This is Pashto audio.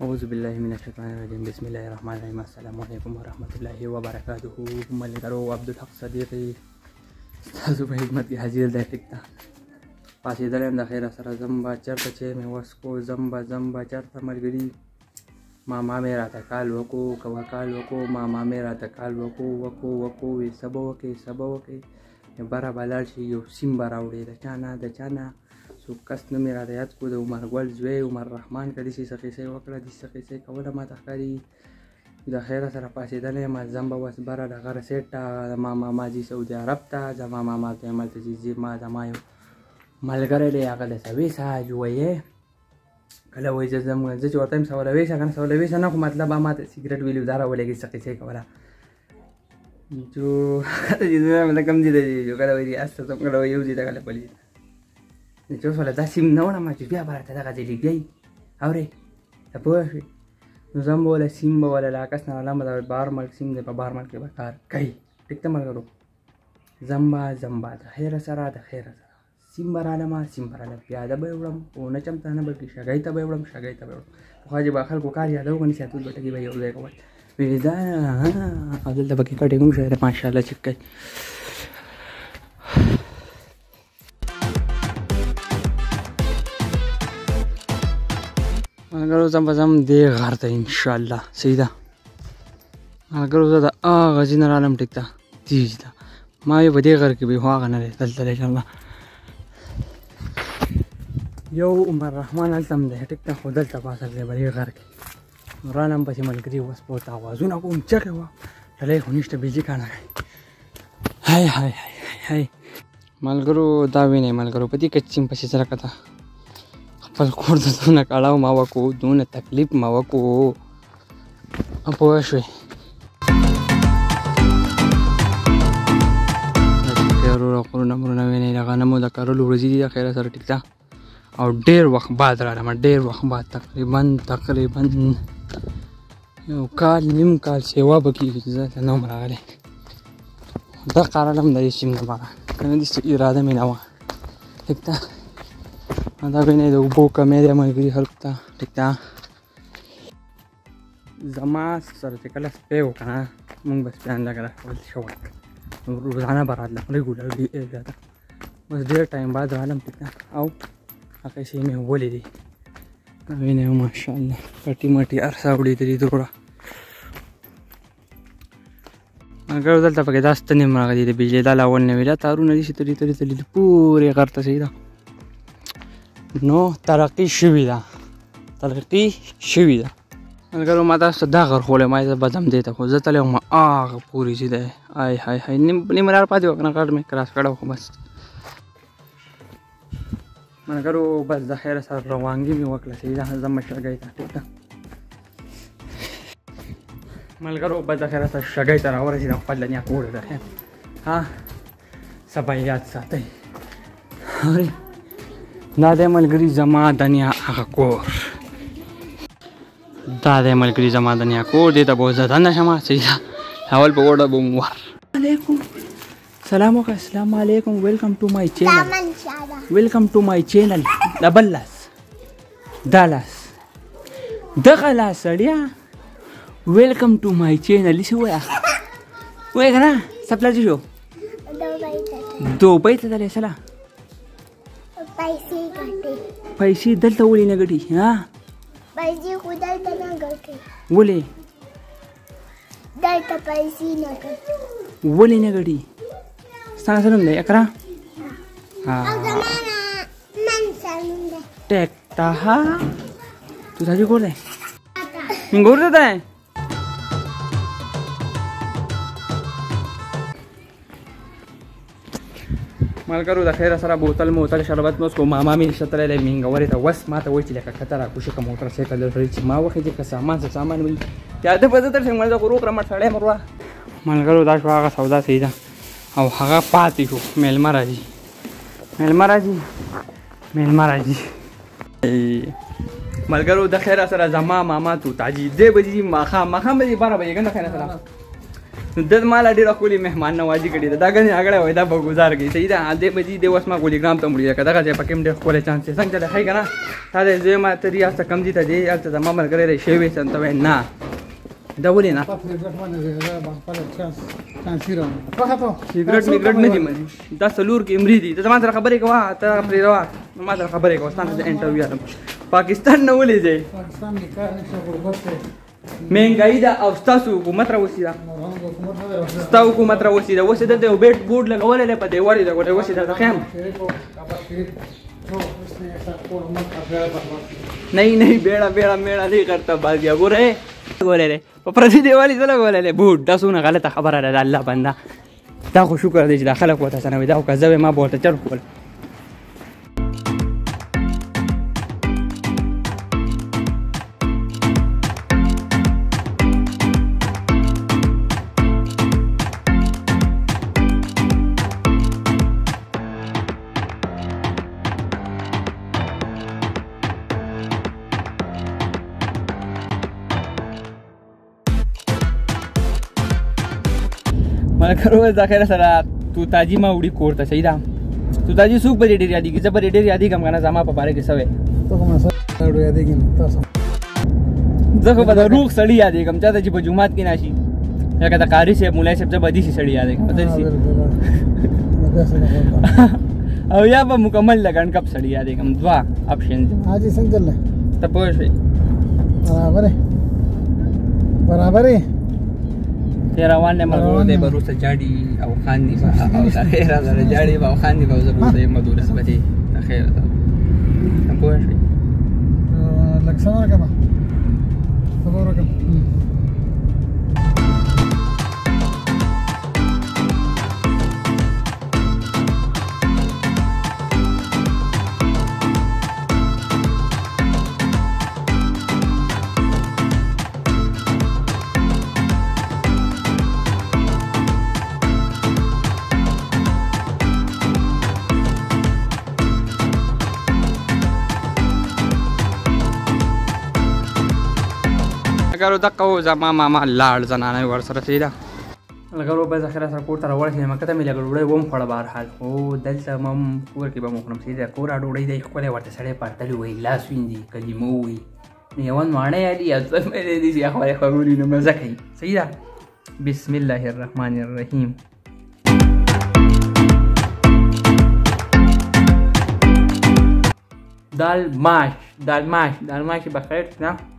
أعوذ بالله من الشيطان الرجيم. بسم الله الرحمن الرحيم. السلام عليكم ورحمة الله وبركاته. ملګرو عبدالحق صدیقي ستاسو په خدمت کې حاضر دی. ټیک ده، پاڅېدلی یم د خیره سره. ځم به چېرته چې مې وس کو، ځم به چېرته ملګري. ماما مې راته کال وکړو، که وکال وکړو. ماما مې راته کال وکړو وی څه به وکړې بره به لاړ شي، یو سیم به راوړې د چا نه څوک کس نه مې راته یاد کړو. د عمر ګل زوی عمر رحمان که داسې څه قیسه یې وکړه، داسې قیسه یې کوله ماته ښکاري. د خیره سره پاڅېدلی یم، ځم به اوس بره د غره سیټ ته. زما ماما ځي سعودي عرب ته. زما ماما ته هملته ځي. زما یو ملګری دی، هغه د سویسه جویې. کله وایي زه ځم، زه چې ورته یم سولویسه که نه سولویسه نه، خو مطلب هغه ماته سګرټ ویلي دا راولېږي څه قیسه یې کوله. جو مطلب کم ځي ته ځي، کله وایي استه ځم، کله وایي یو ځي ته، کله بل ځي ته. چې اوس وله دا سیم نه وړم چې بیا به راته دغه ځای لګیایي. اورې ته پوه شوې؟ نو زه به وله سیم به وله له کس نه رالم، د بهر ملک سیم دی، په بهر ملک کې به کار کوي. ټیک ده ملګرو، ځم به د خیره سره سیم به رالمه، پیاده به یې وړم، اونچم ته نه بلکې شګۍ ته به یې وړم. پخوا چې به خلکو کار یادو که نه سیاتوت بټکي به یو ځای کول. ویې دا او دلته پکې کټینګ هم شوی دی ماشاءالله چې کوي. ملګرو ځم دې غر ته انشاءالله. صحیح ده ملګرو، زه د هغه ځای نه رالم. ټیک ده، تیز ده. ما وی په دې غر کې به خو هغه نه دی، دلته دی انشاءالله. یو عمر رحمان هلته هم دی. ټیک ده، خو دلته په اصل دی په دې غر کې. نو رالم پسې ملګري اوس به ورته اوازونه کوم، چغې وه، ډلۍ خو نشته، بجلي کار نه کوي. هی ملګرو دا وینئ ملګرو، په دې کچیم پسې سره کته خپل کور ته دونه کړاو ما وکړو، دونه تکلیف ما وکړو. پوه شوې؟ غرونه وینئ، د غنمو د کرلو ورځې دي د خیره سره. ټیک ده، او ډېر وخت بعد رالم، تقریبا یو کال نیم کال سیوا به کېږي چې زه ته نه وم راغلی. دقه رالم د دې سیم لپاره، که نه داسې اراده مې نه وه. ټیک ده، دا وینئ د اوبو کمی دی ملګري خلکو ته. ټیک ده، زما سره چې کله سپی و که نه، مونږ به سپیان لږ راکول شوی، روزانه به راتلم ریګولر زیاته. بس ډېر ټایم بعد رالم. ټیک ده، او هغه شی مې ولیدې. وینئ ماشاءالله پټي مټي هر څه اورېدلي دروړه. ملګرو دلته پکې دا ستنې هم راغلي د بجلۍ، دا له اول نه وي، دا تارونه دي چې تللي پورې غر ته. صحیح ده، نو ترقي شوې ده ملګرو. ما تاسو ته دا غر ښولی، ما زه به ځم دې ته، خو زه تللی وم هغه پورې چې دی. هی نیم لار پاتې وه که نه، غر مې کراس کړی و. خو بس ملګرو بس د خیره سره روانګي مې وکړه. صحیح ده، ځم شګۍ ته. ټیک ده ملګرو، بس د خیره سره شګۍ ته راورسېدم. خپل دنیا کور ده، سبا یاد ساتئ. اورې دا دی ملګري زما دنیا هغه کور، دا دی ملګري زما دنیا کور. دې ته به زه دننه شم. صحیح ده، اول په وړه به مو علیکم سلام وکړه. السلام علیکم، ویلکم ټو مای چینل. د بل لاس دا لاس دغه لاس سړیا، ویلکم ټو مای چینل. داسې ووایه که نه، څه پلار دې شو؟ دوبۍ ته تللی. سله پیسې دلته ولې نه ګټي؟ پیسې خو دلته نه ګټي. ولې دلته پیسې نه ګټي؟ ولې نه ګټي؟ ستا څه نوم دی؟ اقرا. او زما من څه نوم دی؟ ټیکټه. تو تاجي کور دی؟ ګور ته دی؟ ملګرو د خیره سره بوتل موتل شربت مې وڅښو. ماما مې نشته تللی مینګورې ته. وس ما ته وایي چې لکه کته راکوشي که موټر سایکل درسړي چې ما وخېږي که سامان وي پیاده به زه درشم. زه خو روغ رمټ سړی یم وروه. ملګرو دا شو هغه سودا. صحیح ده، او هغه پاتې شو. میلمه راځي. ملګرو د خیره سره زما ماما تو تاجي دې بجې ماښام به دې 12 بجې که نه خیره سره د مال ډیر خولي مهمان نوازي کړي دا غني اگړه وای دا به گزار کی صحیح ده دې بجې د وسما ګولې ګرام ته مړي کدا چې پکې ډېر خولې چانس څنګه ده خای کنه تا دې زما ته ریاسته کم دي ته دې الته د مامل کړي شی وې سنت وای نه دا ولې نه سیګریټ میګریټ نه دي مې دا سلور کې امری دي ته ما سره خبرې کوه ته پرې روا ما سره خبرې کوه ستاسو د انټرویو یم پاکستان نه ولې ځي پاکستان کې کار نشته غربت مهنګای دا او ستاسو حکومت را وسیده ستاسو حکومت را وسیده وسیده ته بیٹ بورډ لګولې په دیوالې دا کوټه وسیده خام नहीं बेड़ा बेड़ा मेड़ा नहीं करता बात क्या गोरे रे प्रति दिवाली चला गोले बूट دا سونه غلطه خبره ده الله بنده دا خو شکر دې چې داخله کوته سنوي دا او کزوي ما بولته چل خپل ملګرو ځکه سره تو تاجی ما وړي کوړه صحیح ده تو تاجی سوق په ډېر یادې کې زبر ډېر یادې کوم کنه زما په باره کې سوې ته کومه سره یادې کې تاسو زه په د روح سړی یادې کوم چې په جمعات کې ناشي لکه د قاری صاحب مولای صاحب زبر دي سړی یادې کوم او یا به مکمل لګن کب سړی یادې کوم دوا اپشن حاجی څنګه چل ته پوه شئ برابر روان نه مزور دی بروسه جاړي او خان دی او خیر راځي جاړي او خان دی او زبر دی مدوره سبتي خیر ده تم پوه شئ لکسانه کما صبر وکړه لګرو دغه و زما ماما لاړ زنانه ورسره سیده لګرو په ذخیره سره کور ته راورسېدم مکه ته مې لږ ډوډۍ وم خوړه بهرحال خو دلته هم کور کې به م وخورم سیده کوره ډوډۍ دی ښکلی ورته سړی پرتلي وایي لاس وینځي کلمه ووایي نو یوه ماڼۍ یادي یو څه مې دی چې خبرې خبرې نو مزه کوي صحیح ده بسم الله الرحمن الرحیم دال ماش به خیر نه